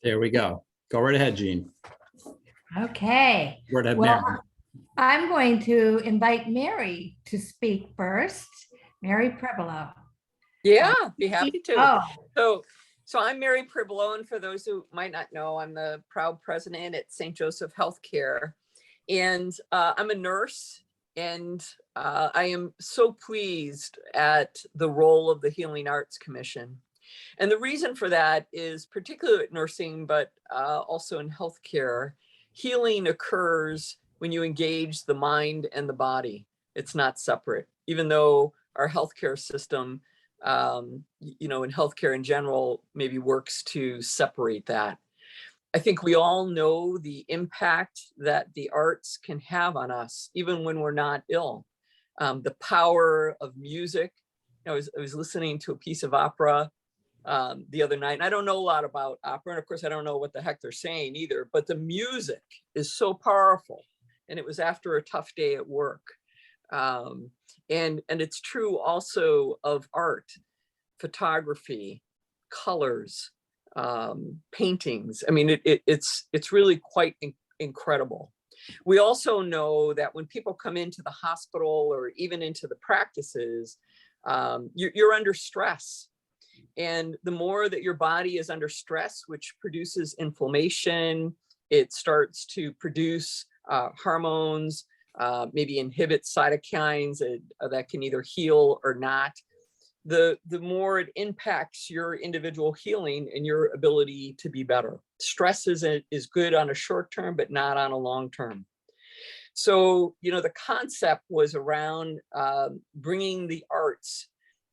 There we go. Go right ahead, Jean. Okay. Go right ahead, Well, Mary. I'm going to invite Mary to speak first. Mary Prebolo. Yeah, be happy to. Oh, So I'm Mary Pribolo, and for those who might not know, I'm the proud president at St. Joseph Healthcare, and I'm a nurse, and I am so pleased at the role of the Healing Arts Commission. And the reason for that is particularly at nursing, but also in healthcare, healing occurs when you engage the mind and the body. It's not separate, even though our healthcare system in healthcare in general, maybe works to separate that. I think we all know the impact that the arts can have on us, even when we're not ill. The power of music. I was listening to a piece of opera the other night, and I don't know a lot about opera, and of course I don't know what the heck they're saying either, but the music is so powerful, and it was after a tough day at work. And it's true also of art, photography, colors, paintings. I mean, it's really quite incredible. We also know that when people come into the hospital or even into the practices, you're under stress. And the more that your body is under stress, which produces inflammation, it starts to produce hormones, maybe inhibit cytokines that can either heal or not. The more it impacts your individual healing and your ability to be better. Stress is good on a short term, but not on a long term. So, the concept was around bringing the arts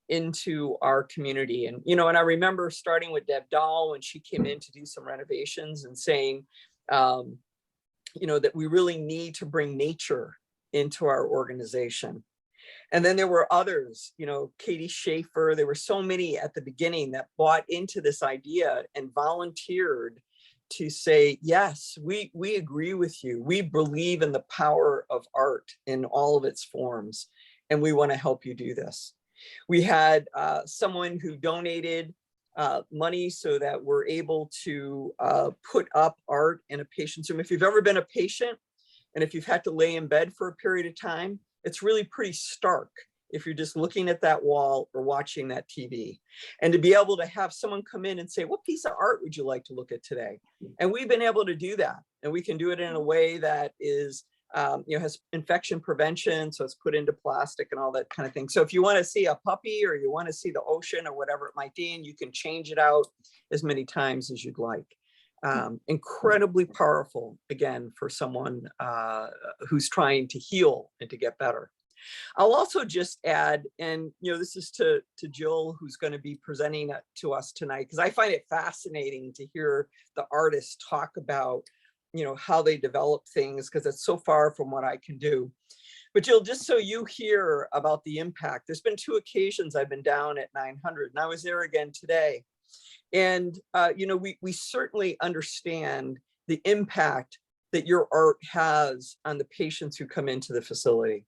into our community. And, and I remember starting with Deb Dahl when she came in to do some renovations and saying, that we really need to bring nature into our organization. And then there were others, Katie Schaefer, there were so many at the beginning that bought into this idea and volunteered to say, yes, we agree with you. We believe in the power of art in all of its forms, and we want to help you do this. We had someone who donated money so that we're able to put up art in a patient's room. If you've ever been a patient, and if you've had to lay in bed for a period of time, it's really pretty stark if you're just looking at that wall or watching that TV. And to be able to have someone come in and say, what piece of art would you like to look at today? And we've been able to do that. And we can do it in a way that is, has infection prevention. So it's put into plastic and all that kind of thing. So if you want to see a puppy or you want to see the ocean or whatever it might be, and you can change it out as many times as you'd like. Incredibly powerful, again, for someone who's trying to heal and to get better. I'll also just add, and this is to Jill, who's going to be presenting it to us tonight, because I find it fascinating to hear the artists talk about, how they develop things, because it's so far from what I can do. But Jill, just so you hear about the impact, there's been 2 occasions I've been down at 900, and I was there again today. And, we certainly understand the impact that your art has on the patients who come into the facility.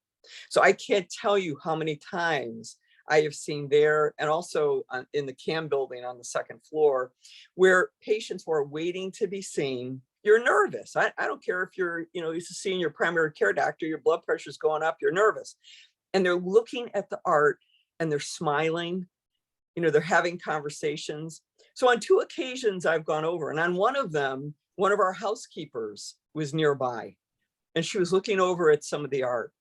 So I can't tell you how many times I have seen there, and also in the CAM building on the 2nd floor, where patients who are waiting to be seen, you're nervous. I don't care if you're, used to seeing your primary care doctor, your blood pressure is going up, you're nervous. And they're looking at the art and they're smiling, they're having conversations. So on 2 occasions I've gone over, and on one of them, one of our housekeepers was nearby and she was looking over at some of the art.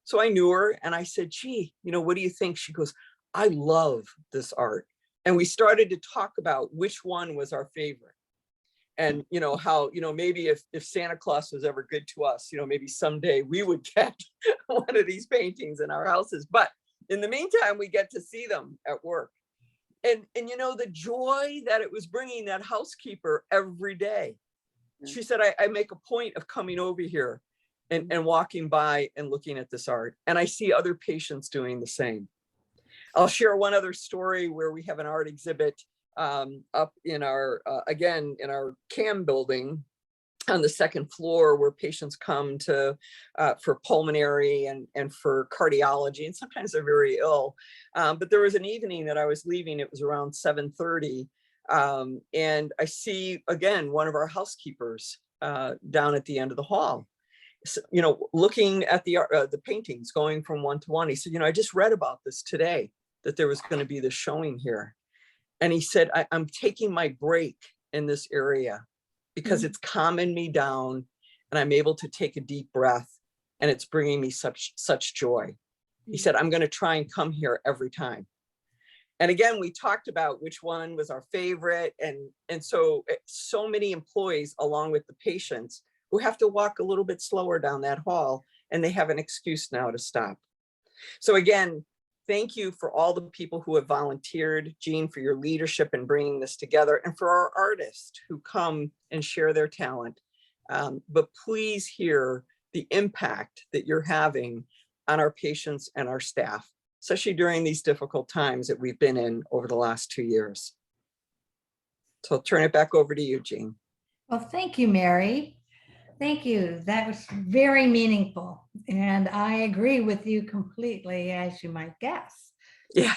So I knew her and I said, gee, what do you think? She goes, I love this art. And we started to talk about which one was our favorite. And, how, maybe if Santa Claus was ever good to us, maybe someday we would get one of these paintings in our houses. But in the meantime, we get to see them at work. And the joy that it was bringing that housekeeper every day. She said, I make a point of coming over here and walking by and looking at this art. And I see other patients doing the same. I'll share one other story where we have an art exhibit up in our, again, in our CAM building on the 2nd floor, where patients come to for pulmonary and for cardiology, and sometimes they're very ill. But there was an evening that I was leaving, it was around 7:30, And I see, again, one of our housekeepers down at the end of the hall, so, you know, looking at the paintings going from one to one. He said, you know, I just read about this today, that there was going to be this showing here. And he said, I'm taking my break in this area because it's calming me down and I'm able to take a deep breath and it's bringing me such joy. He said, I'm going to try and come here every time. And again, we talked about which one was our favorite. And so many employees, along with the patients, who have to walk a little bit slower down that hall, and they have an excuse now to stop. So again, thank you for all the people who have volunteered, Jean, for your leadership in bringing this together, and for our artists who come and share their talent. But please hear the impact that you're having on our patients and our staff, especially during these difficult times that we've been in over the last 2 years. So I'll turn it back over to you, Jean. Well, thank you, Mary. Thank you. That was very meaningful. And I agree with you completely, as you might guess. Yeah.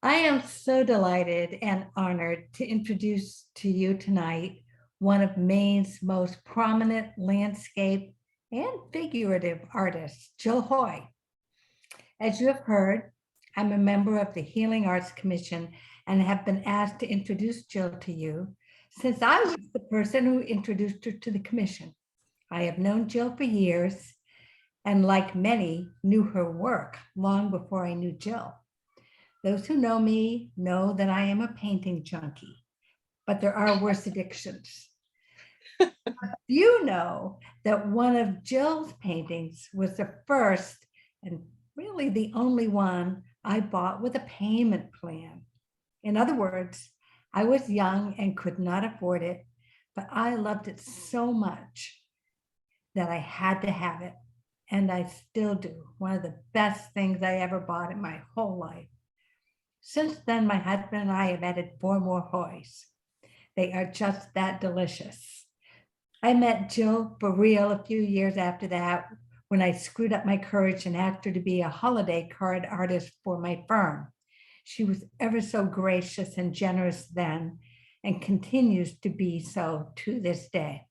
I am so delighted and honored to introduce to you tonight one of Maine's most prominent landscape and figurative artists, Jill Hoy. As you have heard, I'm a member of the Healing Arts Commission and have been asked to introduce Jill to you since I was the person who introduced her to the commission. I have known Jill for years and, like many, knew her work long before I knew Jill. Those who know me know that I am a painting junkie, but there are worse addictions. You know that one of Jill's paintings was the first and really the only one I bought with a payment plan. In other words, I was young and could not afford it, but I loved it so much that I had to have it. And I still do. One of the best things I ever bought in my whole life. Since then, my husband and I have added 4 more Hoys. They are just that delicious. I met Jill for real a few years after that when I screwed up my courage and asked her to be a holiday card artist for my firm. She was ever so gracious and generous then and continues to be so to this day.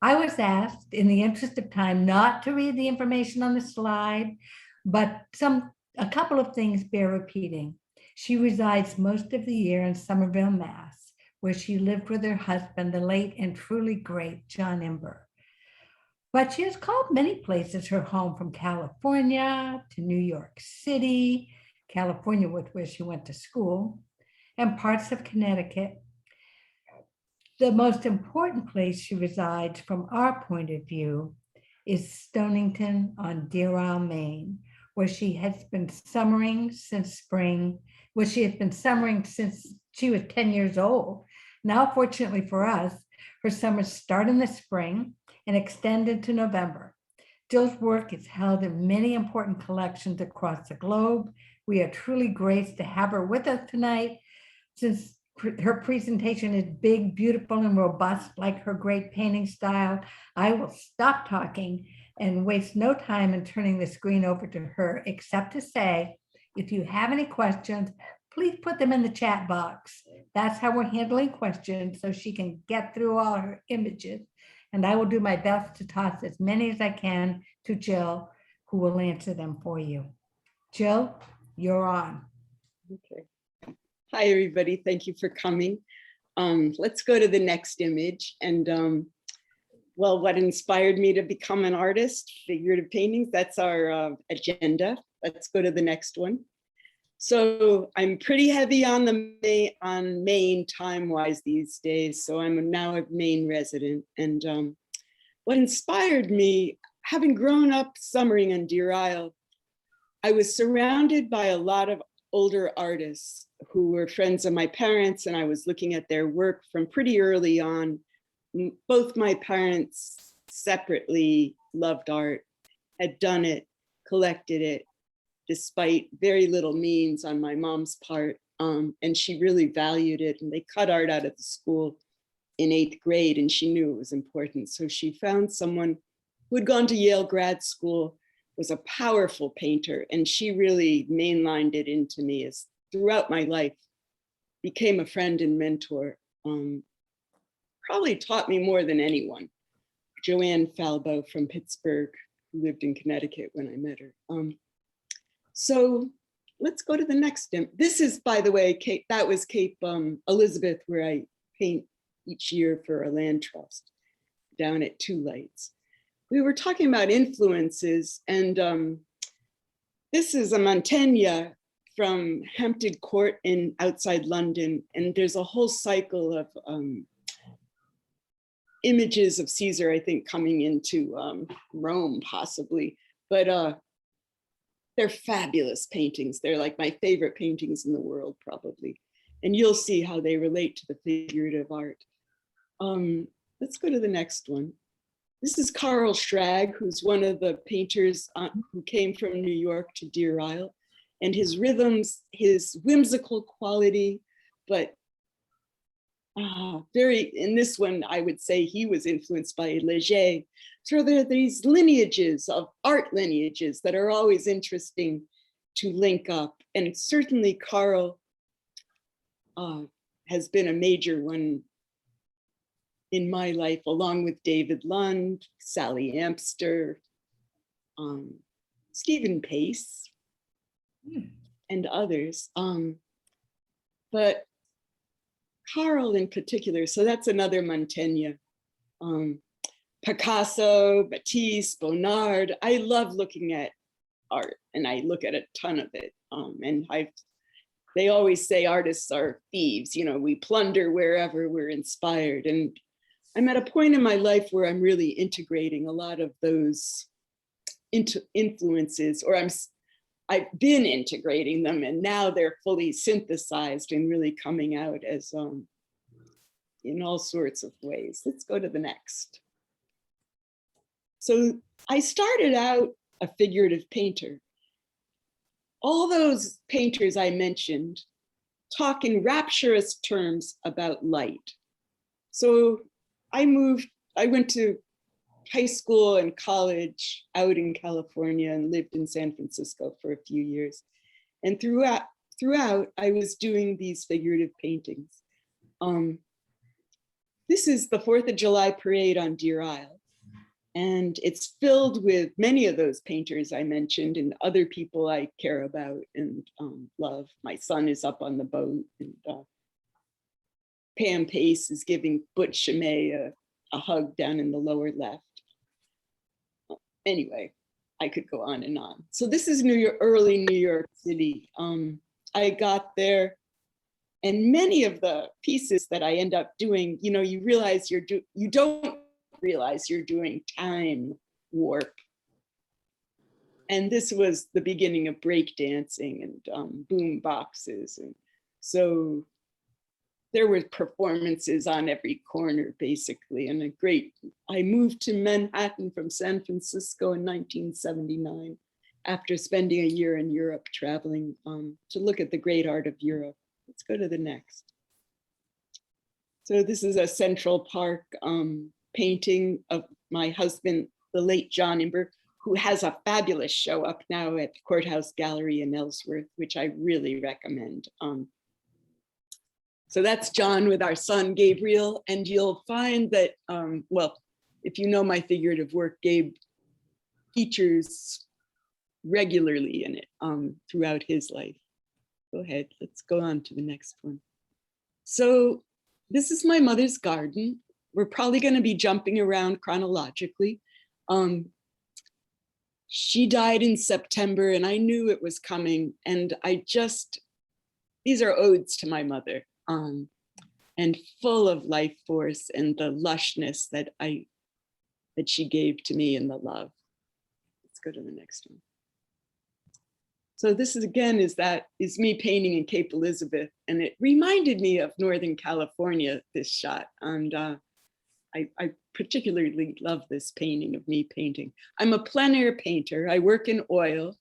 I was asked, in the interest of time, not to read the information on the slide, but a couple of things bear repeating. She resides most of the year in Somerville, Mass, where she lived with her husband, the late and truly great John Imber. But she has called many places her home, from California to New York City, California, where she went to school, and parts of Connecticut. The most important place she resides from our point of view is Stonington on Deer Isle, Maine, where she has been summering since spring, where she has been summering since she was 10 years old. Now, fortunately for us, her summers start in the spring and extend into November. Jill's work is held in many important collections across the globe. We are truly graced to have her with us tonight, since her presentation is big, beautiful, and robust, like her great painting style. I will stop talking and waste no time in turning the screen over to her, except to say, if you have any questions, please put them in the chat box. That's how we're handling questions, so she can get through all her images. And I will do my best to toss as many as I can to Jill, who will answer them for you. Jill, you're on. Okay. Hi, everybody. Thank you for coming. Let's go to the next image. And well, what inspired me to become an artist, figurative paintings, that's our agenda. Let's go to the next one. So I'm pretty heavy on Maine time-wise these days. So I'm now a Maine resident. And what inspired me, having grown up summering on Deer Isle, I was surrounded by a lot of older artists who were friends of my parents, and I was looking at their work from pretty early on. Both my parents separately loved art, had done it, collected it, despite very little means on my mom's part. And she really valued it, and they cut art out of the school in 8th grade, and she knew it was important. So she found someone who had gone to Yale grad school, was a powerful painter, and she really mainlined it into me as throughout my life. became a friend and mentor, probably taught me more than anyone. Joanne Falbo from Pittsburgh, who lived in Connecticut when I met her. So let's go to the next. This is, by the way, Cape, that was Cape Elizabeth, where I paint each year for a land trust down at Two Lights. We were talking about influences, and this is a Mantegna from Hampton Court in outside London, and there's a whole cycle of images of Caesar, I think, coming into Rome, possibly, but they're fabulous paintings. They're like my favorite paintings in the world, probably. And you'll see how they relate to the figurative art. Let's go to the next one. This is Carl Schrag, who's one of the painters who came from New York to Deer Isle. And his rhythms, his whimsical quality, but in this one, I would say he was influenced by Leger. So there are these lineages of art lineages that are always interesting to link up. And certainly Carl has been a major one in my life, along with David Lund, Sally Amster, Stephen Pace, and others. But Carl in particular, so that's another Mantegna. Picasso, Matisse, Bonnard. I love looking at art, and I look at a ton of it. And they always say artists are thieves, you know, we plunder wherever we're inspired. And I'm at a point in my life where I'm really integrating a lot of those influences, or I've been integrating them, and now they're fully synthesized and really coming out as in all sorts of ways. Let's go to the next. So I started out a figurative painter. All those painters I mentioned talk in rapturous terms about light. So I went to high school and college out in California and lived in San Francisco for a few years. And throughout I was doing these figurative paintings. This is the 4th of July parade on Deer Isle. And it's filled with many of those painters I mentioned and other people I care about and love. My son is up on the boat, and Pam Pace is giving Butch Chimay a hug down in the lower left. Anyway, I could go on and on. So this is early New York City. I got there, and many of the pieces that I end up doing, you know, you realize you don't realize you're doing time warp. And this was the beginning of break dancing and boom boxes. And so there were performances on every corner, basically, and I moved to Manhattan from San Francisco in 1979 after spending a year in Europe traveling to look at the great art of Europe. Let's go to the next. So this is a Central Park painting of my husband, the late John Imber, who has a fabulous show up now at the Courthouse Gallery in Ellsworth, which I really recommend. So that's John with our son, Gabriel. And you'll find that, well, if you know my figurative work, Gabe features regularly in it throughout his life. Go ahead, let's go on to the next one. So this is my mother's garden. We're probably going to be jumping around chronologically. She died in September, and I knew it was coming. And these are odes to my mother, and full of life force and the lushness that she gave to me and the love. Let's go to the next one. So this is is me painting in Cape Elizabeth, and it reminded me of Northern California, this shot. And I particularly love this painting of me painting. I'm a plein air painter. I work in oil,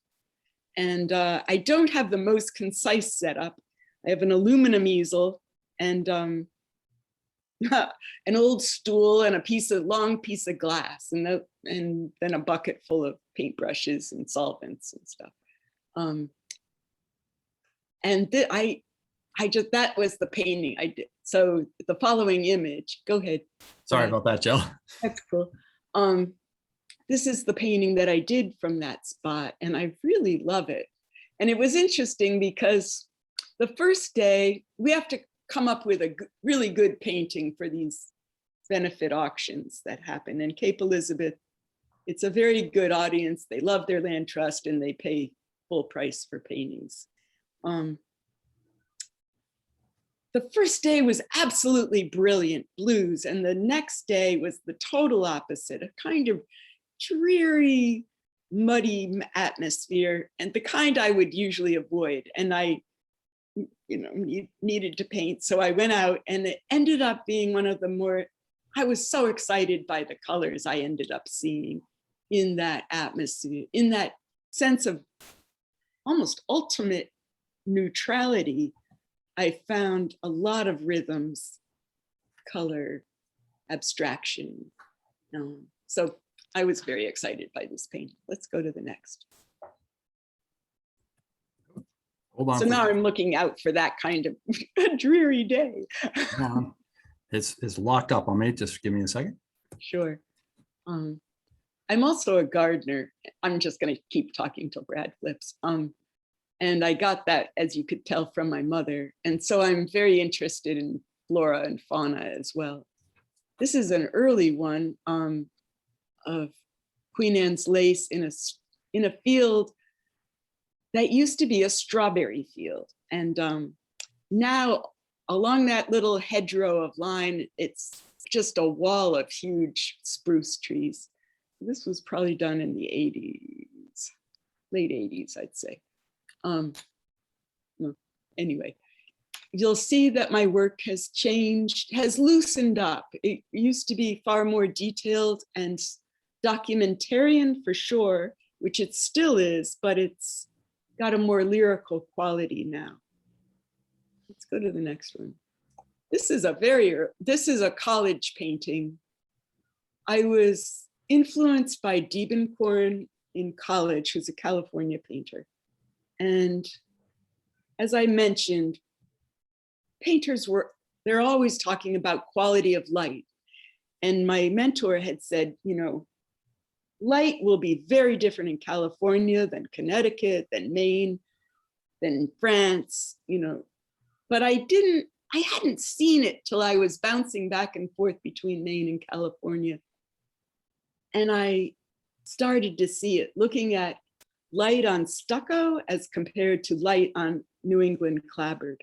and I don't have the most concise setup. I have an aluminum easel and an old stool and a long piece of glass, and then a bucket full of paintbrushes and solvents and stuff. that was the painting I did. So the following image, go ahead. Sorry Right. about that, Jill. That's cool. This is the painting that I did from that spot, and I really love it. And it was interesting because the first day we have to come up with a really good painting for these benefit auctions that happen. And Cape Elizabeth, it's a very good audience. They love their land trust and they pay full price for paintings. The first day was absolutely brilliant, blues, and the next day was the total opposite, a kind of dreary, muddy atmosphere, and the kind I would usually avoid. And I, needed to paint, so I went out, and it ended up being one of the more. I was so excited by the colors I ended up seeing in that atmosphere, in that sense of almost ultimate neutrality. I found a lot of rhythms, color, abstraction. So I was very excited by this painting. Let's go to the next. Hold on. So now I'm looking out for that kind of dreary day. It's locked up on me. Just give me a second. Sure. I'm also a gardener. I'm just going to keep talking till Brad flips. And I got that, as you could tell, from my mother. And so I'm very interested in flora and fauna as well. This is an early one of Queen Anne's lace in a field that used to be a strawberry field. And now along that little hedgerow of line, it's just a wall of huge spruce trees. This was probably done in the 80s, late 80s, I'd say. Anyway, you'll see that my work has changed, has loosened up. It used to be far more detailed and documentarian for sure, which it still is, but it's got a more lyrical quality now. Let's go to the next one. This is a college painting. I was influenced by Diebenkorn in college, who's a California painter. And as I mentioned, painters they're always talking about quality of light. And my mentor had said, light will be very different in California than Connecticut, than Maine, than France, but I hadn't seen it till I was bouncing back and forth between Maine and California. And I started to see it, looking at light on stucco as compared to light on New England clapboard.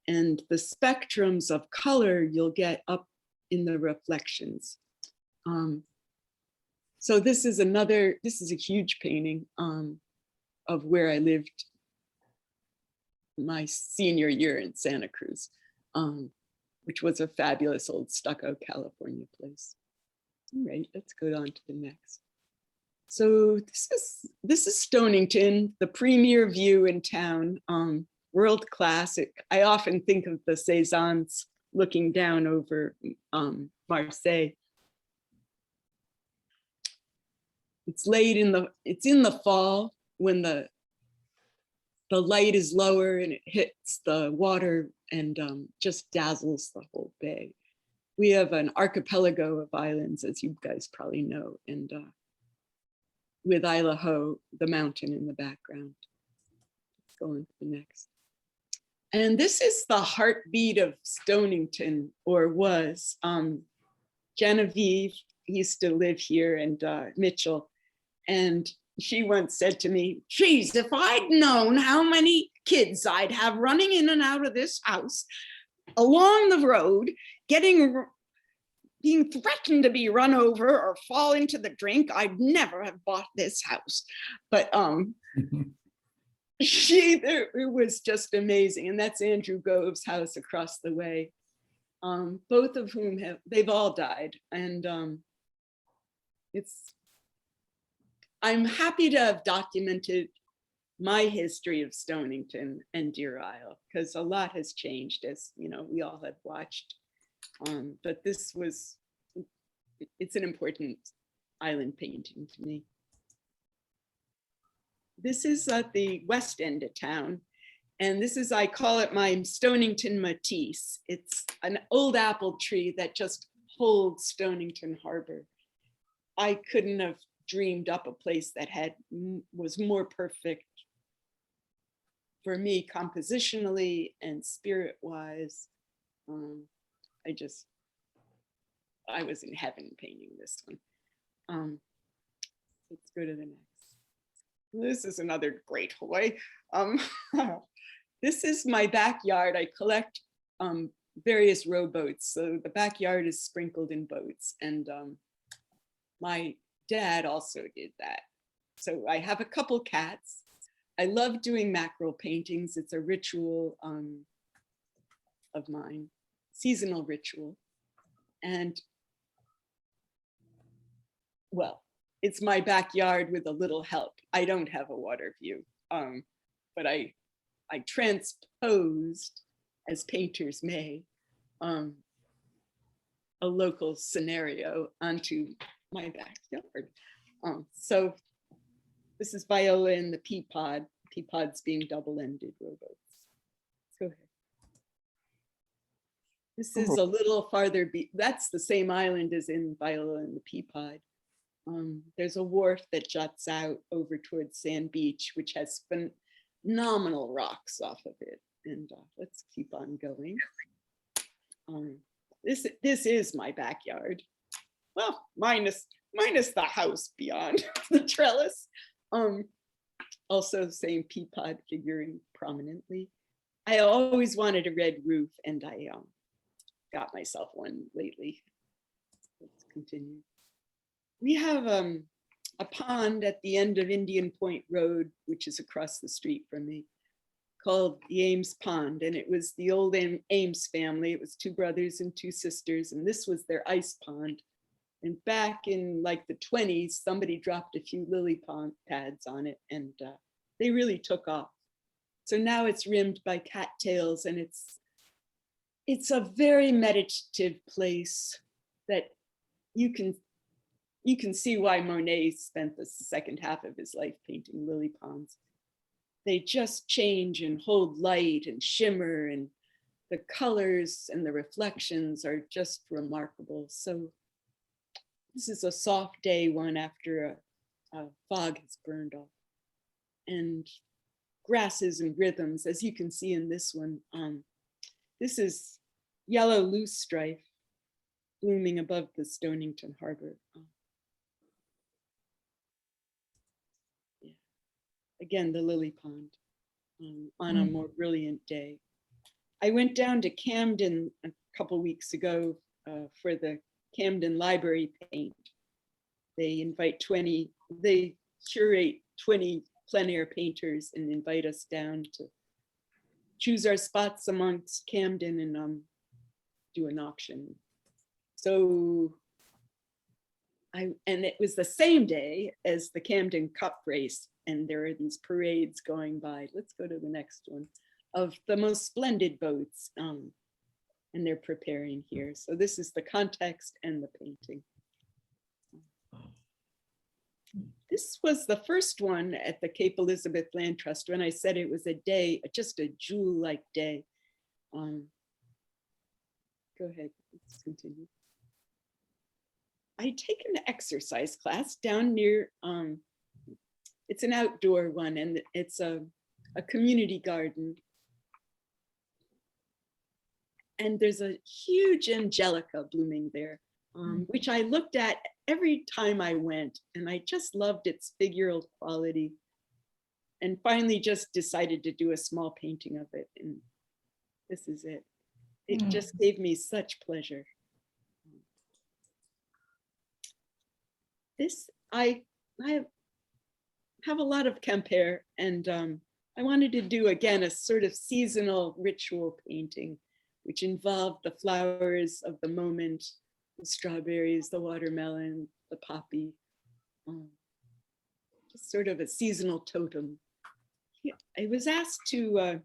And the spectrums of color you'll get up in the reflections. So this is a huge painting of where I lived my senior year in Santa Cruz, which was a fabulous old stucco California place. All right, let's go on to the next. So this is Stonington, the premier view in town, world classic. I often think of the Cézannes looking down over Marseille. It's in the fall when the light is lower and it hits the water and just dazzles the whole bay. We have an archipelago of islands, as you guys probably know, and with Isla Ho, the mountain in the background. Let's go on to the next. And this is the heartbeat of Stonington, or was. Genevieve used to live here, and Mitchell. And she once said to me, geez, if I'd known how many kids I'd have running in and out of this house along the road, being threatened to be run over or fall into the drink, I'd never have bought this house. But it was just amazing. And that's Andrew Gove's house across the way. Both of whom they've all died. And I'm happy to have documented my history of Stonington and Deer Isle, because a lot has changed, as we all have watched. But it's an important island painting to me. This is at the west end of town, And this is, I call it my Stonington Matisse. It's an old apple tree that just holds Stonington Harbor. I couldn't have dreamed up a place that was more perfect for me compositionally and spirit-wise. I was in heaven painting this one. Let's go to the next. This is another great Hawaii. This is my backyard. I collect various rowboats. So the backyard is sprinkled in boats. And my dad also did that. So I have a couple cats. I love doing mackerel paintings. It's a ritual of mine, seasonal ritual. And well, it's my backyard with a little help. I don't have a water view, but I transposed, as painters may, a local scenario onto my backyard. So this is Viola in the pea pod, pea pods being double-ended rowboats. Go ahead. This is a little farther, that's the same island as in Viola in the pea pod. There's a wharf that juts out over towards Sand Beach, which has phenomenal rocks off of it. And let's keep on going. This is my backyard. Well, minus the house beyond the trellis. Also same pea pod figuring prominently. I always wanted a red roof, and I got myself one lately. Let's continue. We have a pond at the end of Indian Point Road, which is across the street from me, called the Ames Pond. And it was the old Ames family. It was 2 brothers and 2 sisters, and this was their ice pond. And back in like the 20s, somebody dropped a few lily pads on it, and they really took off. So now it's rimmed by cattails, and it's a very meditative place that you can see why Monet spent the second half of his life painting lily ponds. They just change and hold light and shimmer, and the colors and the reflections are just remarkable. So this is a soft day one after a fog has burned off. And grasses and rhythms, as you can see in this one. This is yellow loosestrife blooming above the Stonington Harbor. Yeah. Again, the lily pond on a more brilliant day. I went down to Camden a couple weeks ago for the Camden Library Paint. They curate 20 plein air painters and invite us down to choose our spots amongst Camden and do an auction. So and it was the same day as the Camden Cup race, and there are these parades going by. Let's go to the next one, of the most splendid boats, and they're preparing here. So this is the context and the painting. This was the first one at the Cape Elizabeth Land Trust when I said it was a day, just a jewel-like day. Go ahead, let's continue. I take an exercise class down near, it's an outdoor one, and it's a community garden. And there's a huge angelica blooming there, which I looked at every time I went, and I just loved its figural quality, and finally just decided to do a small painting of it. And this is it. It just gave me such pleasure. I have a lot of Quimper, and I wanted to do again a sort of seasonal ritual painting, which involved the flowers of the moment, the strawberries, the watermelon, the poppy, just sort of a seasonal totem. I was asked to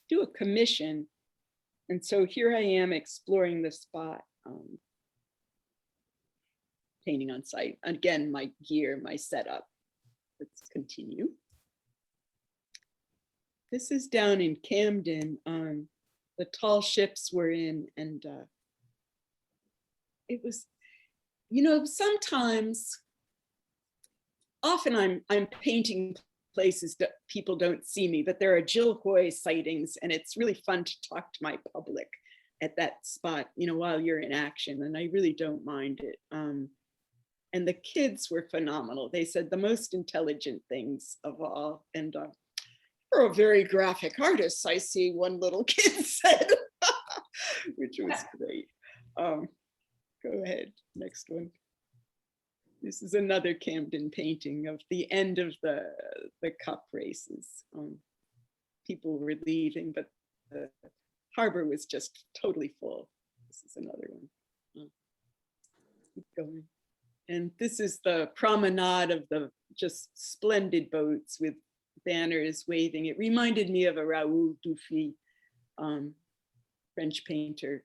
do a commission, and so here I am exploring the spot, painting on site. Again, my gear, my setup. Let's continue. this is down in Camden. The tall ships were in, and it was, you know, sometimes, often I'm painting places that people don't see me, but there are Jill Hoy sightings, and it's really fun to talk to my public at that spot, you know, while you're in action, and I really don't mind it. And the kids were phenomenal. They said the most intelligent things of all. And you're a very graphic artist, I see, one little kid said, which was great. Go ahead, next one. This is another Camden painting of the end of the cup races. People were leaving, but the harbor was just totally full. This is another one. Keep going. And this is the promenade of the just splendid boats with banners waving. It reminded me of a Raoul Dufy, French painter,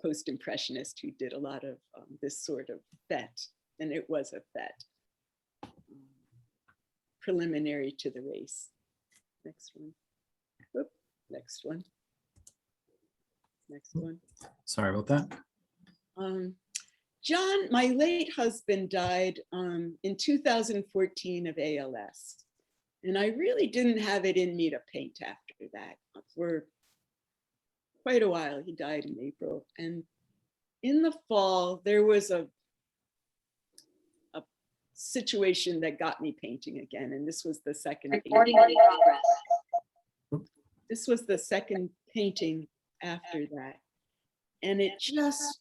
post-impressionist, who did a lot of this sort of fete, and it was a fete, preliminary to the race. Next one. Oop, next one. Next one. Sorry about that. John, my late husband, died in 2014 of ALS. And I really didn't have it in me to paint after that for quite a while. He died in April. And in the fall, there was a situation that got me painting again. And this was the second Recording painting. in progress. This was the second painting after that. And it just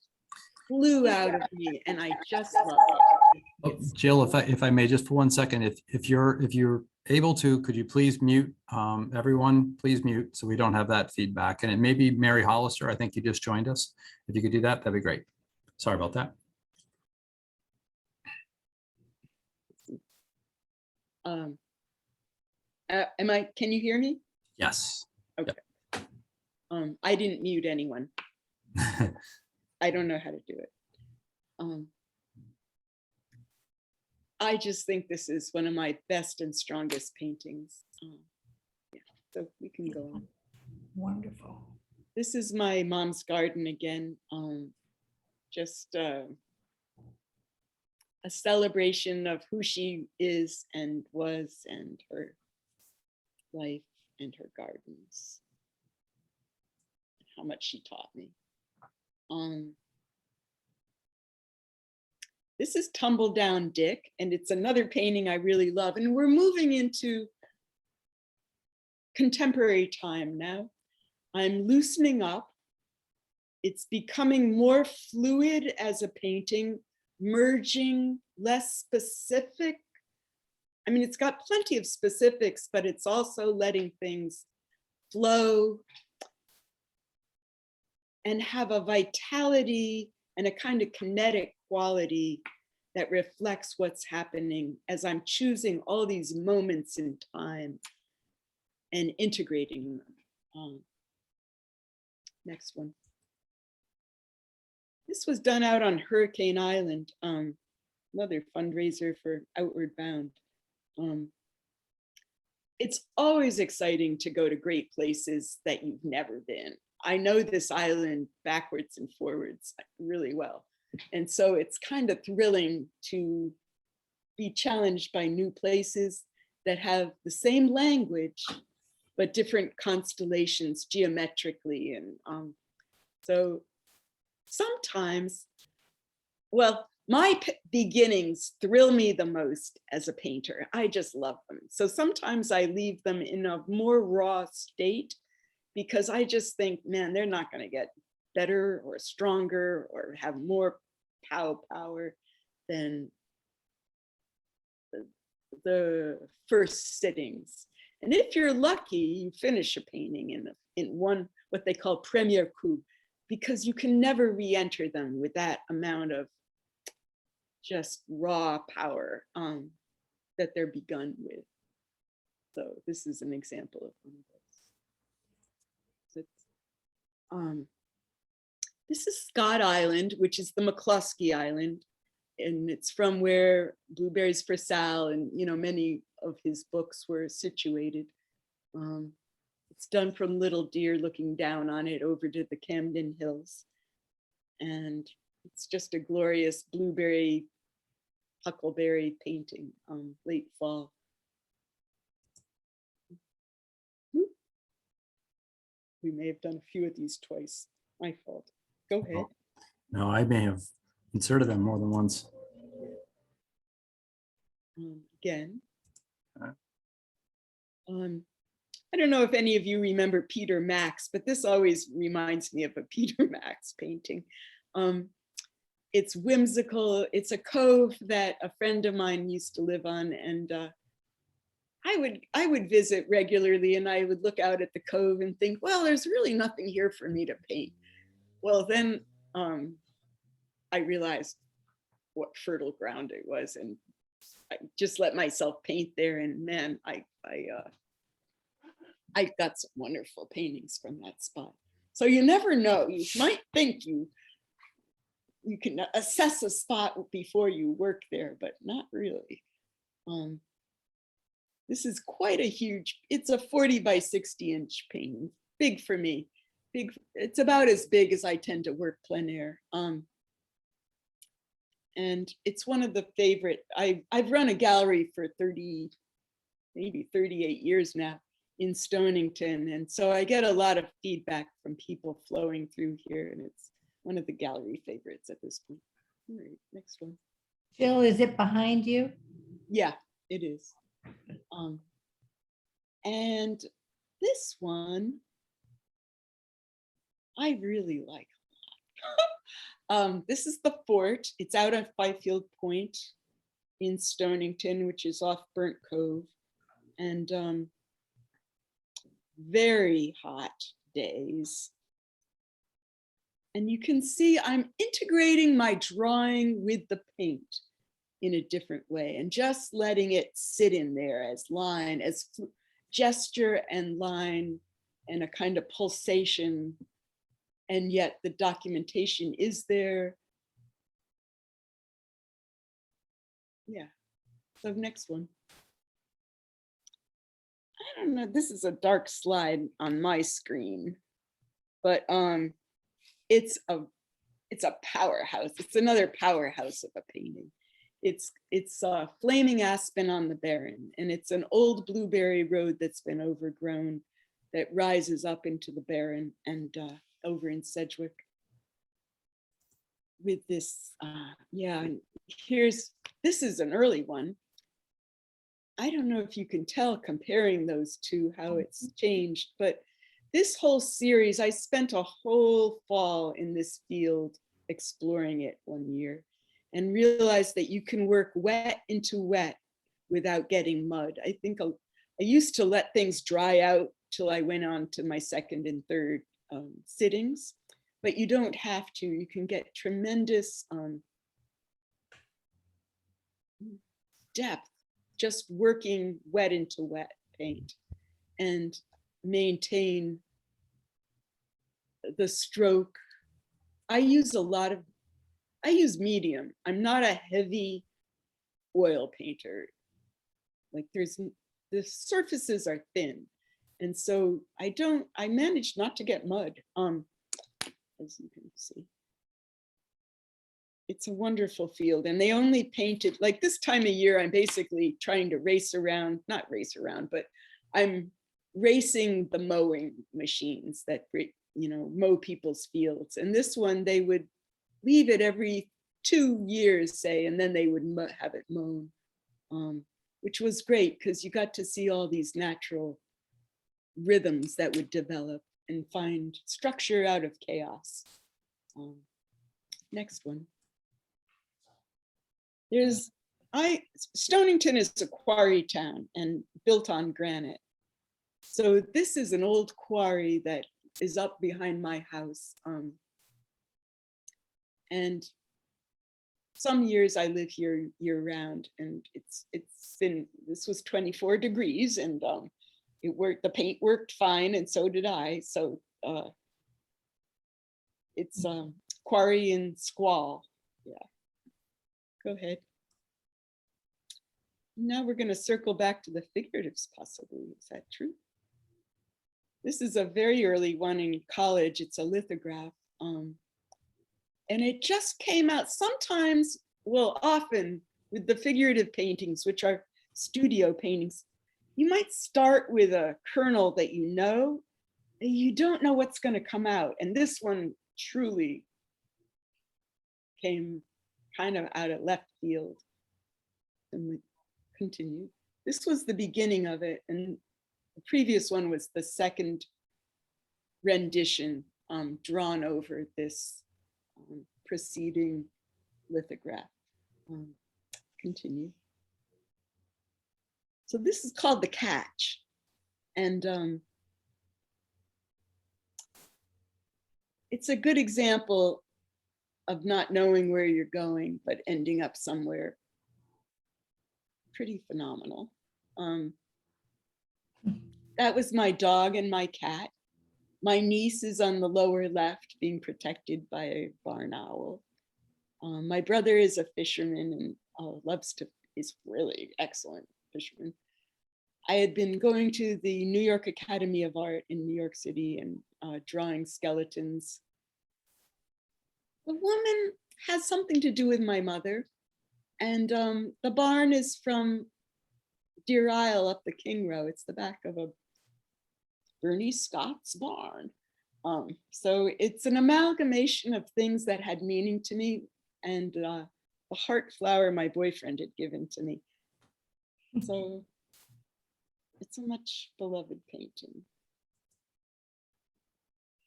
flew out of me, and I just love it. Oh, Jill, if I may, just for 1 second, if you're able to, could you please mute everyone, please mute, so we don't have that feedback. And it may be Mary Hollister. I think you just joined us. If you could do that, that'd be great. Sorry about that. Can you hear me? Yes. I didn't mute anyone. I don't know how to do it. I just think this is one of my best and strongest paintings. Yeah, so we can go on. Wonderful. This is my mom's garden again. Just a celebration of who she is and was, and her life and her gardens. How much she taught me. This is Tumble Down Dick, and it's another painting I really love. And we're moving into contemporary time now. I'm loosening up. It's becoming more fluid as a painting, merging, less specific. I mean, it's got plenty of specifics, but it's also letting things flow and have a vitality and a kind of kinetic quality that reflects what's happening as I'm choosing all these moments in time and integrating them. Next one. This was done out on Hurricane Island, another fundraiser for Outward Bound. It's always exciting to go to great places that you've never been. I know this island backwards and forwards really well. And so it's kind of thrilling to be challenged by new places that have the same language, but different constellations geometrically. And so sometimes, well, my beginnings thrill me the most as a painter. I just love them. So sometimes I leave them in a more raw state because I just think, man, they're not going to get better or stronger or have more power than the first sittings. And if you're lucky, you finish a painting in one, what they call premier coup, because you can never re-enter them with that amount of just raw power that they're begun with. So this is an example of one of those. This is Scott Island, which is the McCluskey Island, and it's from where Blueberries for Sal and many of his books were situated. It's done from Little Deer looking down on it over to the Camden Hills. And it's just a glorious blueberry, huckleberry painting, late fall. We may have done a few of these twice. My fault. Go ahead. No, I may have inserted them more than once. Again. Alright. I don't know if any of you remember Peter Max, but this always reminds me of a Peter Max painting. It's whimsical. It's a cove that a friend of mine used to live on, and I would visit regularly, and I would look out at the cove and think, well, there's really nothing here for me to paint. Well, then I realized what fertile ground it was, and I just let myself paint there, and man, I got some wonderful paintings from that spot. So you never know. You might think you can assess a spot before you work there, but not really. This is quite a huge, it's a 40 by 60 inch painting, big for me. Big, it's about as big as I tend to work plein air. And it's one of the favorite, I've run a gallery for 30, maybe 38 years now in Stonington. And so I get a lot of feedback from people flowing through here, and it's one of the gallery favorites at this point. All right, next one. Jill, is it behind you? Yeah, it is. And this one, I really like a lot. This is the fort. It's out at Fifield Point in Stonington, which is off Burnt Cove. And very hot days. And you can see I'm integrating my drawing with the paint in a different way and just letting it sit in there as line, as gesture and line and a kind of pulsation. And yet the documentation is there. Yeah, so next one. I don't know, this is a dark slide on my screen, but it's a powerhouse. It's another powerhouse of a painting. It's Flaming Aspen on the Barren, and it's an old blueberry road that's been overgrown that rises up into the Barren and over in Sedgwick. With this, yeah, and this is an early one. I don't know if you can tell comparing those two how it's changed, but this whole series, I spent a whole fall in this field exploring it one year and realized that you can work wet into wet without getting mud. I think I used to let things dry out till I went on to my second and third sittings, but you don't have to. You can get tremendous depth just working wet into wet paint and maintain the stroke. I use medium. I'm not a heavy oil painter. Like the surfaces are thin. And so I managed not to get mud, as you can see. It's a wonderful field, and they only painted, like this time of year, I'm basically trying to not race around, but I'm racing the mowing machines that, mow people's fields. And this one, they would leave it every 2 years, say, and then they would have it mown, which was great because you got to see all these natural rhythms that would develop and find structure out of chaos. Next one. Stonington is a quarry town and built on granite. So this is an old quarry that is up behind my house. And some years I live here year round, and this was 24 degrees, and the paint worked fine, and so did I. So it's quarry and squall. Yeah. Go ahead. Now we're going to circle back to the figuratives, possibly. Is that true? This is a very early one in college. It's a lithograph. And it just came out sometimes, well, often with the figurative paintings, which are studio paintings, you might start with a kernel that you know, and you don't know what's going to come out. And this one truly came kind of out of left field. And we continue. This was the beginning of it. And the previous one was the second rendition drawn over this preceding lithograph. Continue. So this is called The Catch. And it's a good example of not knowing where you're going, but ending up somewhere pretty phenomenal. That was my dog and my cat. My niece is on the lower left being protected by a barn owl. My brother is a fisherman and is really excellent fisherman. I had been going to the New York Academy of Art in New York City and drawing skeletons. The woman has something to do with my mother. And the barn is from Deer Isle up the King Row. It's the back of a Bernie Scott's barn. So it's an amalgamation of things that had meaning to me and the heart flower my boyfriend had given to me. So it's a much beloved painting.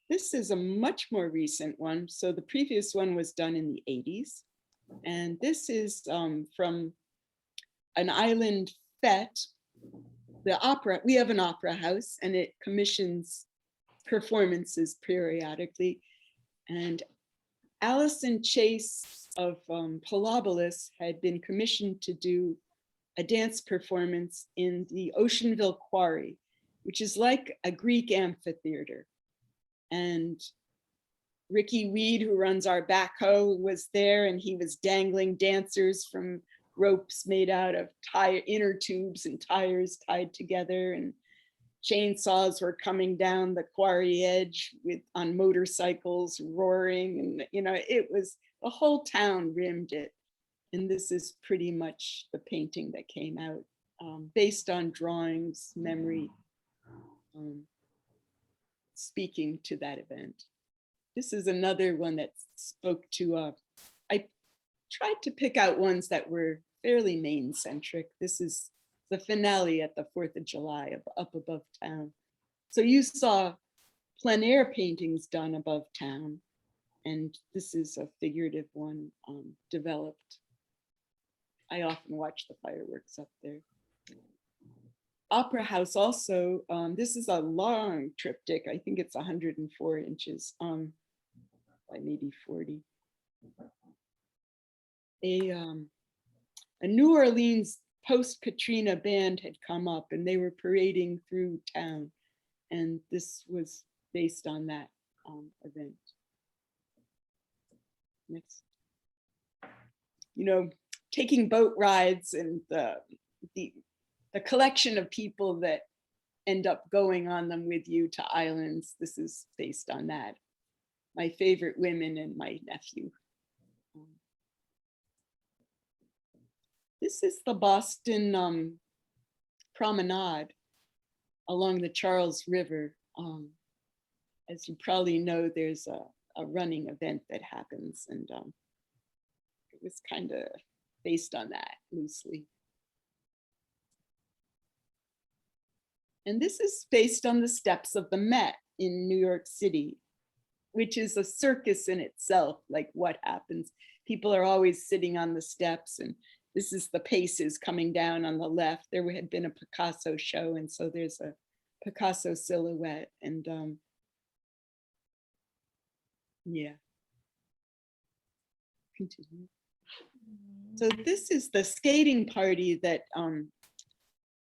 This is a much more recent one. So the previous one was done in the 80s. And this is from an island fete, the opera. We have an opera house and it commissions performances periodically. And Allison Chase of Polobolis had been commissioned to do a dance performance in the Oceanville Quarry, which is like a Greek amphitheater. And Ricky Weed, who runs our backhoe, was there, and he was dangling dancers from ropes made out of inner tubes and tires tied together, and chainsaws were coming down the quarry edge on motorcycles roaring, and it was, the whole town rimmed it. And this is pretty much the painting that came out based on drawings, memory, speaking to that event. This is another one that spoke to, I tried to pick out ones that were fairly Maine-centric. This is the finale at the 4th of July of Up Above Town. So you saw plein air paintings done above town, and this is a figurative one developed. I often watch the fireworks up there. Opera House also, this is a long triptych. I think it's 104 inches by maybe 40. A New Orleans post-Katrina band had come up and they were parading through town. And this was based on that event. Next. Taking boat rides and the collection of people that end up going on them with you to islands. This is based on that. My favorite women and my nephew. This is the Boston promenade along the Charles River. As you probably know, there's a running event that happens, and it was kind of based on that loosely. And this is based on the steps of the Met in New York City, which is a circus in itself. Like, what happens? People are always sitting on the steps, and this is the Paces coming down on the left. There had been a Picasso show, and so there's a Picasso silhouette. And yeah. Continue. So this is the skating party that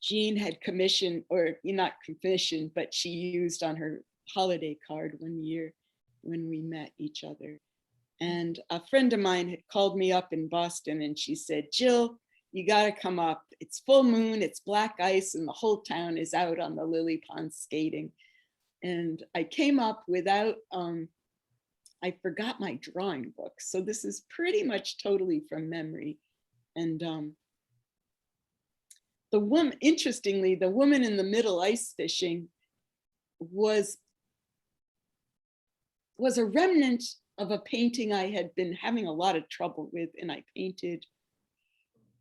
Jean had commissioned, or not commissioned, but she used on her holiday card one year when we met each other. And a friend of mine had called me up in Boston and she said, Jill, you gotta come up. It's full moon, it's black ice, and the whole town is out on the Lily Pond skating. And I came up without, I forgot my drawing book. So this is pretty much totally from memory. And the woman, interestingly, the woman in the middle ice fishing was a remnant of a painting I had been having a lot of trouble with, and I painted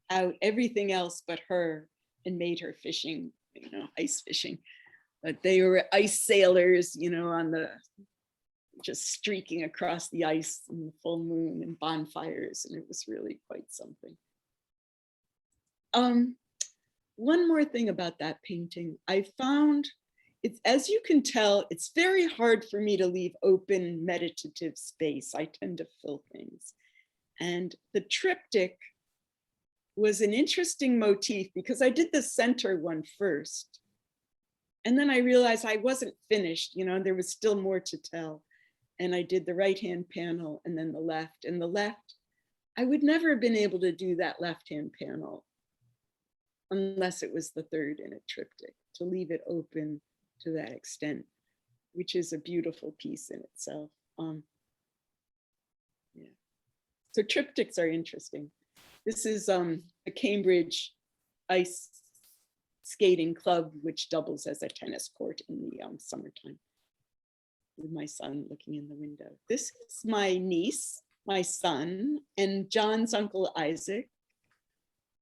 out everything else but her and made her fishing, you know, ice fishing. But they were ice sailors, you know, on the, just streaking across the ice in the full moon and bonfires, and it was really quite something. One more thing about that painting, I found it's, as you can tell, it's very hard for me to leave open meditative space. I tend to fill things. And the triptych was an interesting motif because I did the center one first. And then I realized I wasn't finished, you know, there was still more to tell. And I did the right-hand panel and then the left. And the left, I would never have been able to do that left-hand panel unless it was the third in a triptych, to leave it open to that extent, which is a beautiful piece in itself. Yeah. So triptychs are interesting. This is the Cambridge Ice Skating Club, which doubles as a tennis court in the summertime, with my son looking in the window. This is my niece, my son, and John's uncle Isaac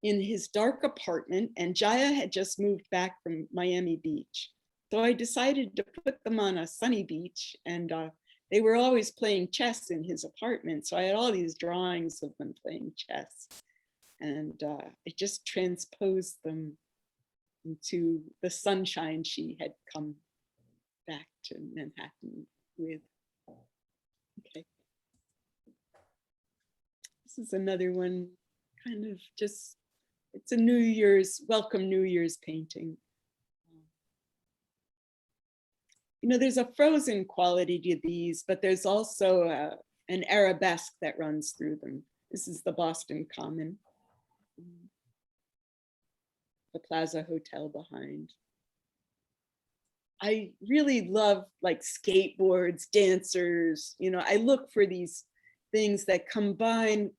in his dark apartment, and Jaya had just moved back from Miami Beach. So I decided to put them on a sunny beach, and they were always playing chess in his apartment. So I had all these drawings of them playing chess, and I just transposed them into the sunshine she had come back to Manhattan with. Okay. This is another one, kind of just, it's a New Year's, welcome New Year's painting. You know, there's a frozen quality to these, but there's also an arabesque that runs through them. This is the Boston Common, the Plaza Hotel behind. I really love like skateboards, dancers, you know, I look for these things that combine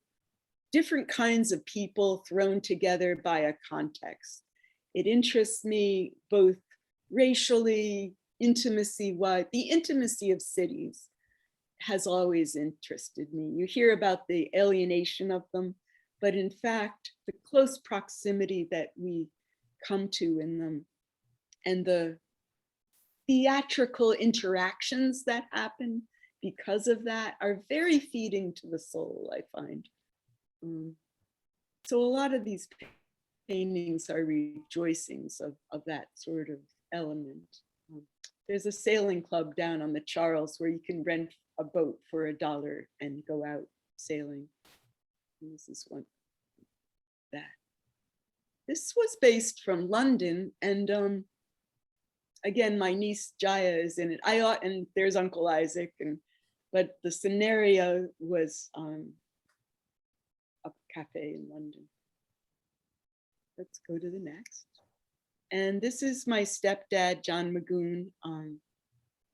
different kinds of people thrown together by a context. It interests me both racially, intimacy-wise. The intimacy of cities has always interested me. You hear about the alienation of them, but in fact, the close proximity that we come to in them and the theatrical interactions that happen because of that are very feeding to the soul, I find. So a lot of these paintings are rejoicings of that sort of element. There's a sailing club down on the Charles where you can rent a boat for $1 and go out sailing. And this is one that. This was based from London, and again, my niece Jaya is in it. And there's Uncle Isaac, but the scenario was a cafe in London. Let's go to the next. And this is my stepdad, John Magoon,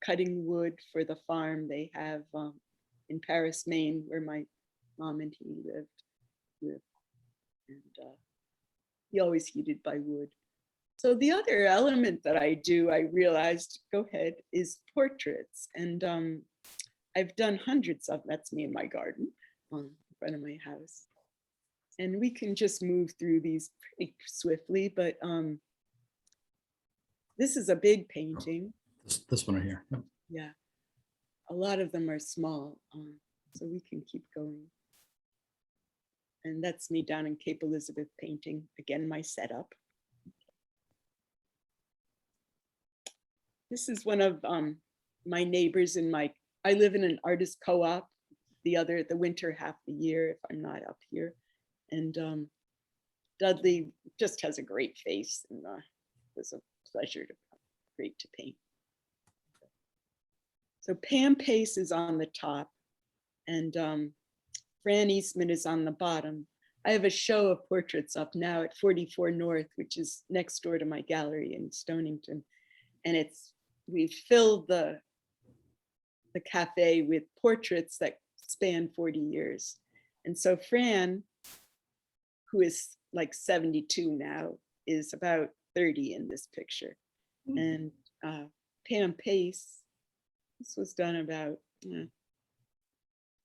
cutting wood for the farm they have in Paris, Maine, where my mom and he lived. And he always heated by wood. So the other element that I do, I realized, go ahead, is portraits. And I've done hundreds of, that's me in my garden in front of my house. And we can just move through these pretty swiftly, but this is a big painting. This one right here. Yep. Yeah, a lot of them are small, so we can keep going. And that's me down in Cape Elizabeth painting, again, my setup. This is one of my neighbors in I live in an artist co-op, the winter half the year if I'm not up here. And Dudley just has a great face, and it was a pleasure to great to paint. So Pam Pace is on the top, and Fran Eastman is on the bottom. I have a show of portraits up now at 44 North, which is next door to my gallery in Stonington. And it's we've filled the cafe with portraits that span 40 years. And so Fran, who is like 72 now, is about 30 in this picture. And Pam Pace, this was done about, I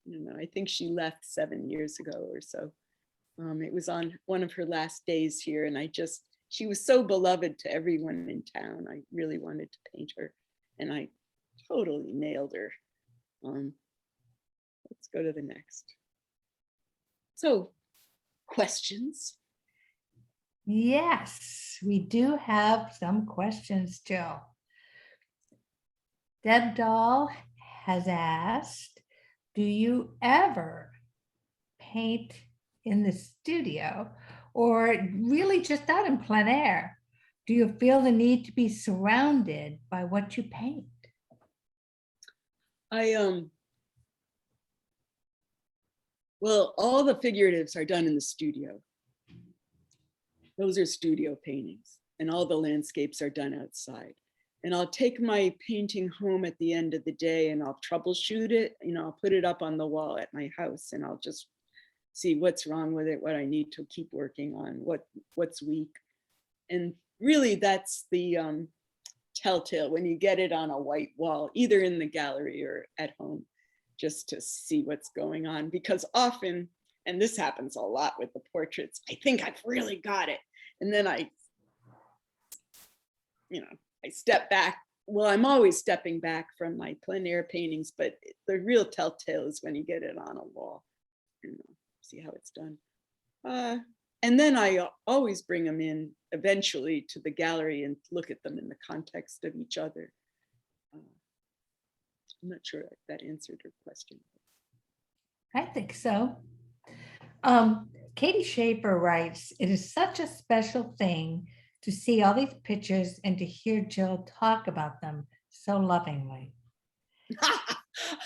don't know, I think she left 7 years ago or so. It was on one of her last days here, and she was so beloved to everyone in town. I really wanted to paint her, and I totally nailed her. Let's go to the next. So, questions? Yes, we do have some questions, Joe. Deb Dahl has asked, do you ever paint in the studio or really just out in plein air? Do you feel the need to be surrounded by what you paint? Well, all the figuratives are done in the studio. Those are studio paintings, and all the landscapes are done outside. And I'll take my painting home at the end of the day and I'll troubleshoot it. I'll put it up on the wall at my house and I'll just see what's wrong with it, what I need to keep working on, what's weak. And really that's the telltale when you get it on a white wall, either in the gallery or at home, just to see what's going on. Because often, and this happens a lot with the portraits, I think I've really got it. And then I step back. Well, I'm always stepping back from my plein air paintings, but the real telltale is when you get it on a wall and see how it's done. And then I always bring them in eventually to the gallery and look at them in the context of each other. I'm not sure if that answered your question. I think so. Katie Schaefer writes, it is such a special thing to see all these pictures and to hear Jill talk about them so lovingly.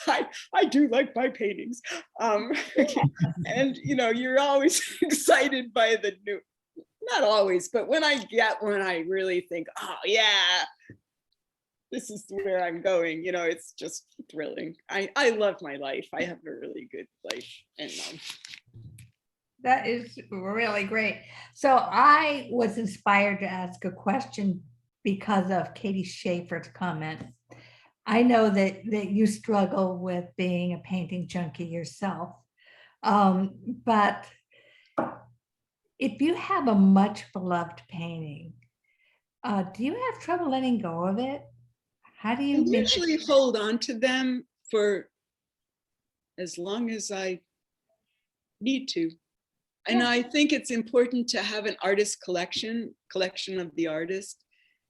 I do like my paintings. And you're always excited by the new, not always, but when I get one, I really think, oh yeah, this is where I'm going. It's just thrilling. I love my life. I have a really good life. And That is really great. So I was inspired to ask a question because of Katie Schaefer's comment. I know that you struggle with being a painting junkie yourself, but if you have a much beloved painting, do you have trouble letting go of it? How do you usually hold on to them for as long as I need to? And Yeah. I think it's important to have an artist collection of the artist,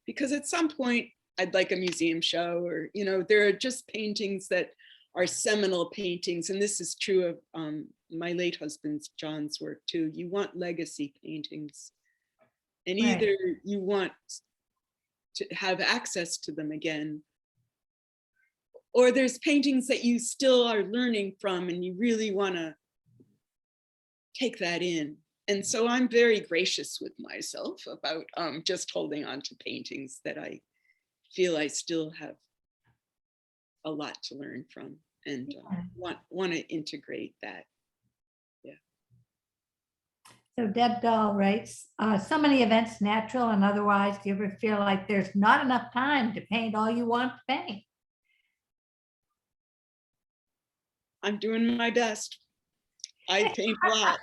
because at some point I'd like a museum show, or, there are just paintings that are seminal paintings. And this is true of my late husband's, John's work too. You want legacy paintings, and Right. either you want to have access to them again, or there's paintings that you still are learning from and you really want to take that in. And so I'm very gracious with myself about just holding on to paintings that I feel I still have a lot to learn from, and want to integrate that. Yeah. So Deb Dahl writes, so many events, natural and otherwise, do you ever feel like there's not enough time to paint all you want to paint? I'm doing my best. I paint a lot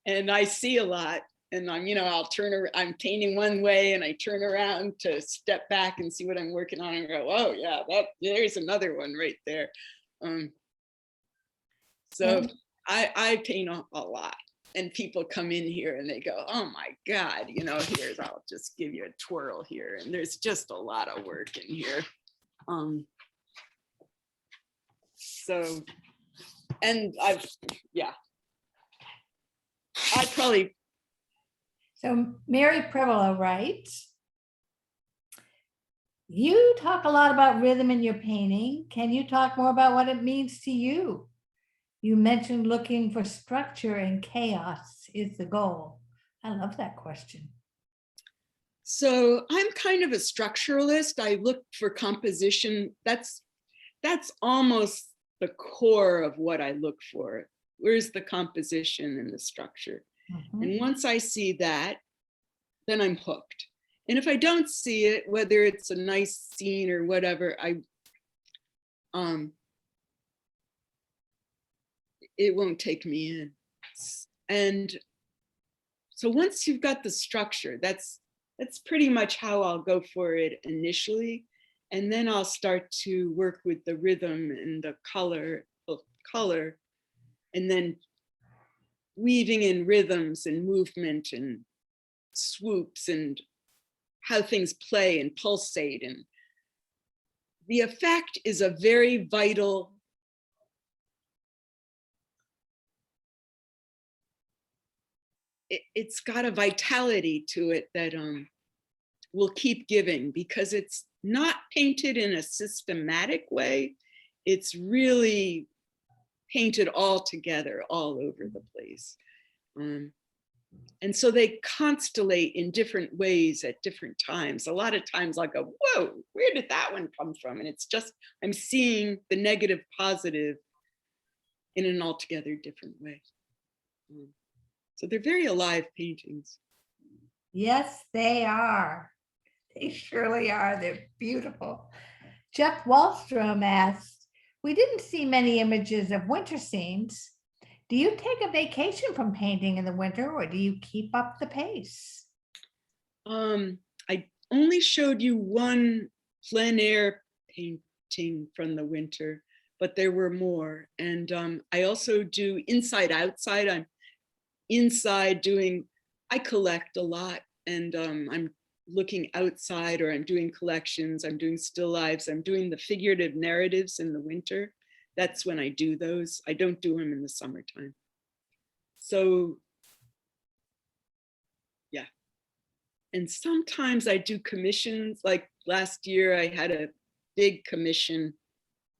and I see a lot, and I'm painting one way and I turn around to step back and see what I'm working on and go, oh yeah, there's another one right there. So I paint a lot, and people come in here and they go, oh my God, I'll just give you a twirl here. And there's just a lot of work in here. So, and I probably. So Mary Prevolo writes, you talk a lot about rhythm in your painting. Can you talk more about what it means to you? You mentioned looking for structure and chaos is the goal. I love that question. So I'm kind of a structuralist. I look for composition. That's almost the core of what I look for. Where's the composition and the structure? Mhm. And once I see that, then I'm hooked. And if I don't see it, whether it's a nice scene or whatever, it won't take me in. And so once you've got the structure, that's pretty much how I'll go for it initially. And then I'll start to work with the rhythm and the color, and then weaving in rhythms and movement and swoops and how things play and pulsate. And the effect is a very vital it's got a vitality to it that will keep giving, because it's not painted in a systematic way. It's really painted all together, all over the place. And so they constellate in different ways at different times. A lot of times I'll go, whoa, where did that one come from? And it's just, I'm seeing the negative, positive in an altogether different way. So they're very alive paintings. Yes, they are. They surely are. They're beautiful. Jeff Wallstrom asked, we didn't see many images of winter scenes. Do you take a vacation from painting in the winter, or do you keep up the pace? I only showed you one plein air painting from the winter, but there were more. And I also do inside outside. I'm inside doing, I collect a lot, and I'm looking outside, or I'm doing collections, I'm doing still lives, I'm doing the figurative narratives in the winter. That's when I do those. I don't do them in the summertime. So yeah. And sometimes I do commissions. Like last year I had a big commission,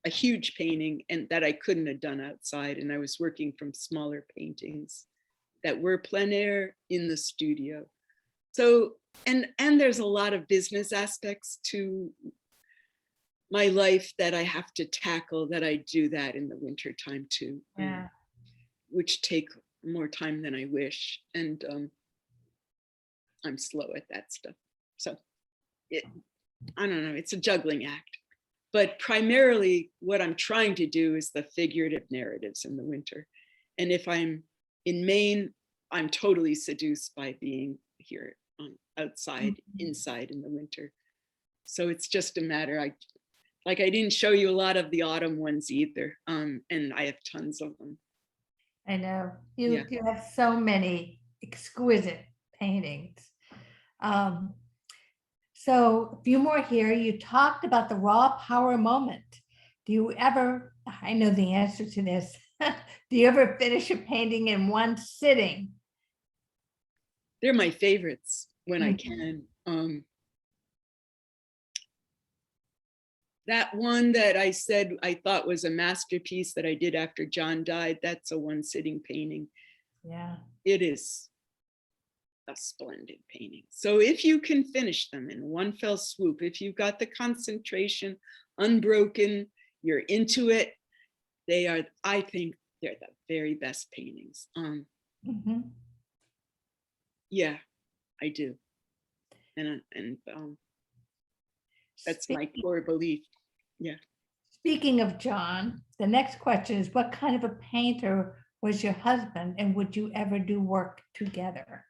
a huge painting, and that I couldn't have done outside. And I was working from smaller paintings that were plein air in the studio. So, and there's a lot of business aspects to my life that I have to tackle, that I do that in the winter time too, Yeah. which take more time than I wish. And I'm slow at that stuff. So I don't know, it's a juggling act. But primarily what I'm trying to do is the figurative narratives in the winter. And if I'm in Maine, I'm totally seduced by being here outside, inside in the winter. So it's just a matter, I didn't show you a lot of the autumn ones either. And I have tons of them. I know Yeah. you have so many exquisite paintings. So a few more here. You talked about the raw power moment. Do you ever, I know the answer to this, do you ever finish a painting in one sitting? They're my favorites when I Mhm. can. That one that I said I thought was a masterpiece that I did after John died, that's a one sitting painting. Yeah. It is a splendid painting. So if you can finish them in one fell swoop, if you've got the concentration unbroken, you're into it, they are, I think they're the very best paintings. Mhm. Yeah, I do. And that's my core belief. Yeah. Speaking of John, the next question is, what kind of a painter was your husband, and would you ever do work together?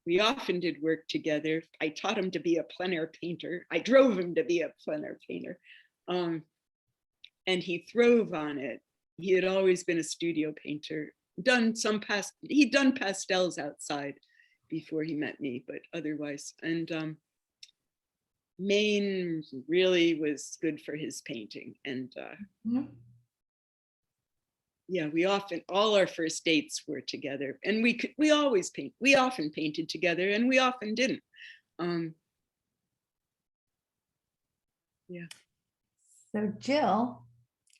We often did work together. I taught him to be a plein air painter. I drove him to be a plein air painter. And he throve on it. He had always been a studio painter, he'd done pastels outside before he met me, but otherwise. And Maine really was good for his painting. And Mhm. yeah, we often, all our first dates were together, and we always paint. We often painted together, and we often didn't. Yeah. So Jill,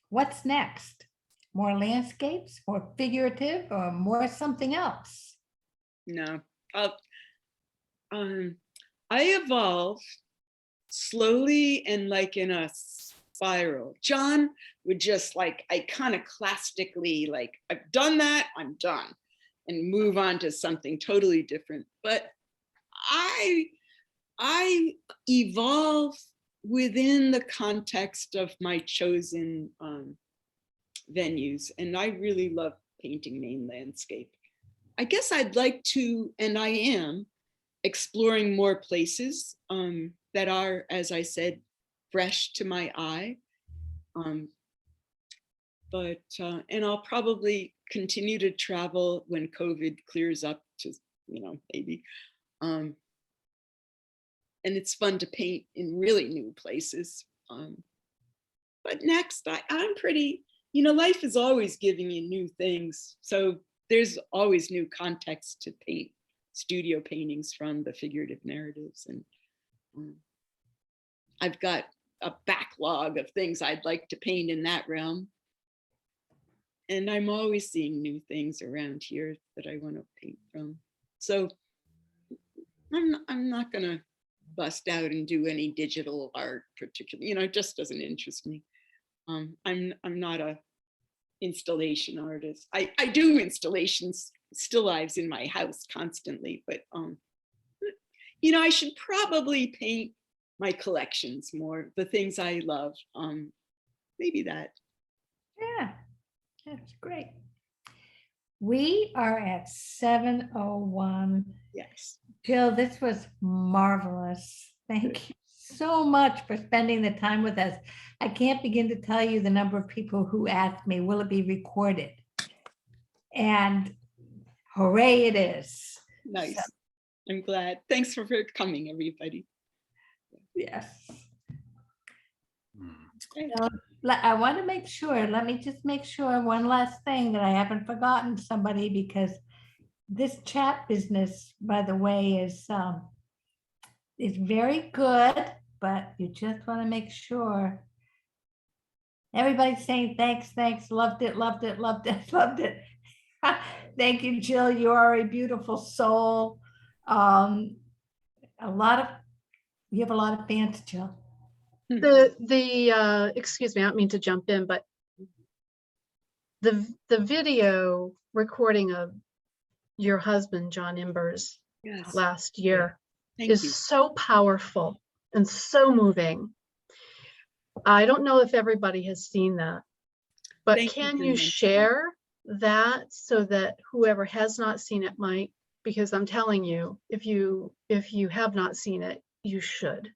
what's next? More landscapes, more figurative, or more something else? No, I evolved slowly and like in a spiral. John would just like iconoclastically, like, I've done that, I'm done, and move on to something totally different. But I evolve within the context of my chosen venues. And I really love painting Maine landscape. I guess I'd like to, and I am, exploring more places that are, as I said, fresh to my eye. And I'll probably continue to travel when COVID clears up, to, maybe. And it's fun to paint in really new places. But next, I'm pretty, life is always giving you new things. So there's always new context to paint studio paintings from the figurative narratives. And I've got a backlog of things I'd like to paint in that realm. And I'm always seeing new things around here that I want to paint from. So I'm not going to bust out and do any digital art particularly, it just doesn't interest me. I'm not a installation artist. I do installations, still lives in my house constantly, but I should probably paint my collections more, the things I love. Maybe that. Yeah, that's great. We are at 7:01. Yes. Jill, this was marvelous. Thank you so much for spending the time with us. I can't begin to tell you the number of people who asked me, will it be recorded? And hooray, it is. Nice. So, I'm glad. Thanks for coming, everybody. yes. Hmm. So, I want to make sure, let me just make sure one last thing that I haven't forgotten somebody, because this chat business, by the way, is very good, but you just want to make sure. Everybody's saying thanks, loved it, loved it, loved it, loved it. Thank you, Jill. You are a beautiful soul. You have a lot of fans, Jill. Excuse me, I don't mean to jump in, but the video recording of your husband, John Embers, Yes. last year Thank you. is so powerful and so moving. I don't know if everybody has seen that, but Thank you can for you mentioning. share that so that whoever has not seen it might? Because I'm telling you, if you have not seen it, you should.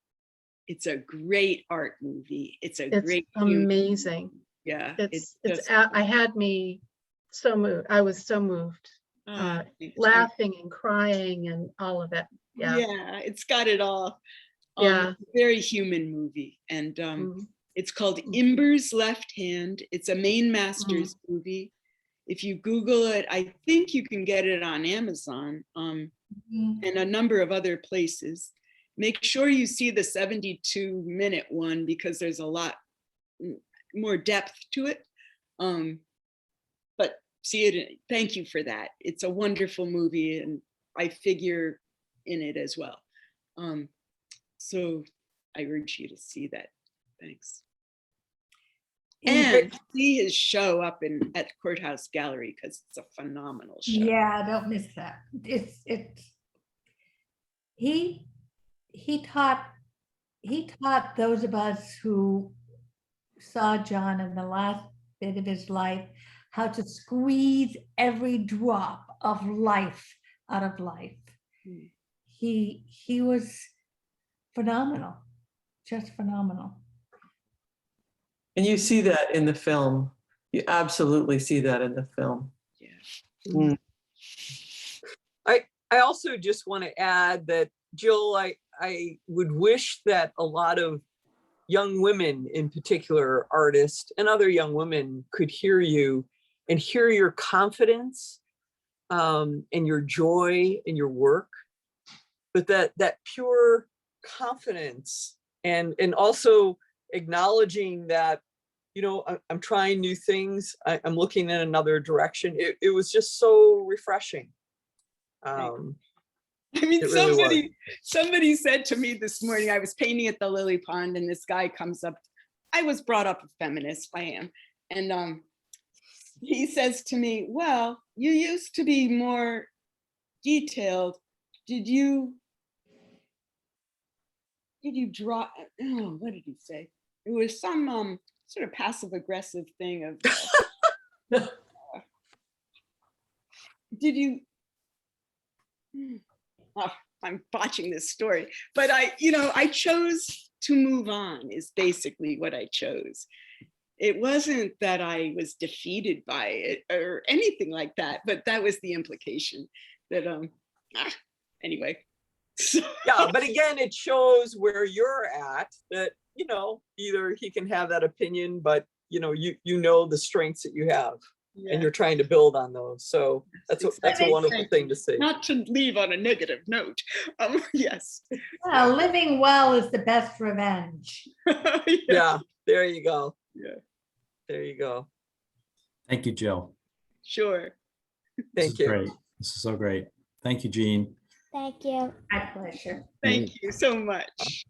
It's a great art movie. It's a It's great human amazing. movie. Yeah. It's just- I had me so moved. I was so moved, thanks. laughing and crying and all of it. Yeah. Yeah, it's got it all. Yeah. It's a very human movie. And Mhm. it's called Ember's Left Hand. It's a Maine Masters movie. If you Google it, I think you can get it on Amazon and a number of other places. Make sure you see the 72-minute one, because there's a lot more depth to it. But see it. Thank you for that. It's a wonderful movie, and I figure in it as well. So I urge you to see that. Thanks. And see his show up at Courthouse Gallery, because it's a phenomenal show. Yeah, don't miss that. He taught those of us who saw John in the last bit of his life how to squeeze every drop of life out of life. He was phenomenal, just phenomenal. And you see that in the film. You absolutely see that in the film. Yeah. I also just want to add that, Jill, I would wish that a lot of young women, in particular artists and other young women, could hear you and hear your confidence and your joy in your work, but that pure confidence and also acknowledging that, I'm trying new things. I'm looking in another direction. It was just so refreshing. I mean, It really was. somebody said to me this morning, I was painting at the lily pond and this guy comes up. I was brought up a feminist, I am. And he says to me, well, you used to be more detailed. Did you draw, oh, what did he say? It was some sort of passive aggressive thing of, did you, oh, I'm botching this story, but I chose to move on is basically what I chose. It wasn't that I was defeated by it or anything like that, but that was the implication that, anyway. So, Yeah, but again, it shows where you're at, that, either he can have that opinion, but you know the strengths that you have. yeah. And you're trying to build on those. So that's a Exactly. wonderful thing to see. Not to leave on a negative note. Yes. Well, living well is the best revenge. Yeah, there you go. Yeah. There you go. Thank you, Jill. Sure. This Thank is you. great. This is so great. Thank you, Jean. Thank you. My pleasure. Thank you so much.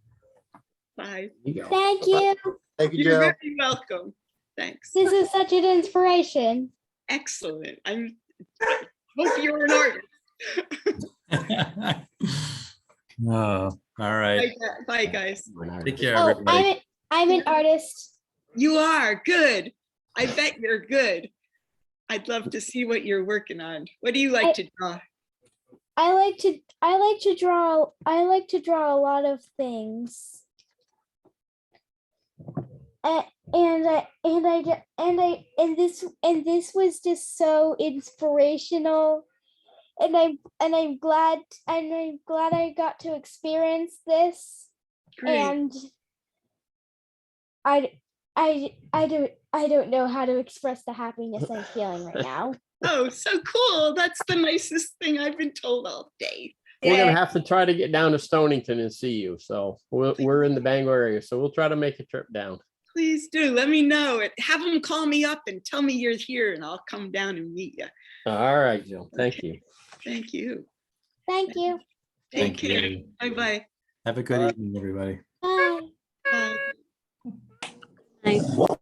Bye. Thank you. Thank you, You're Jill. very welcome. Thanks. This is such an inspiration. Excellent. I hope you're an artist. Oh, all right. Bye, guys. Take care, Oh, everybody. I'm an artist. You are good. I bet you're good. I'd love to see what you're working on. What do you like to draw? I like to draw a lot of things. And this was just so inspirational. And I'm glad I got to experience this. Great. And I don't know how to express the happiness I'm feeling right now. Oh, so cool. That's the nicest thing I've been told all day. We're gonna have to try to get down to Stonington and see you. So we're in the Bangor area, so we'll try to make a trip down. Please do. Let me know. Have them call me up and tell me you're here and I'll come down and meet you. All right, Jill. Thank you. Thank you. Thank you. Take Thank care. you. Bye-bye. Have a good evening, everybody. Bye. Bye.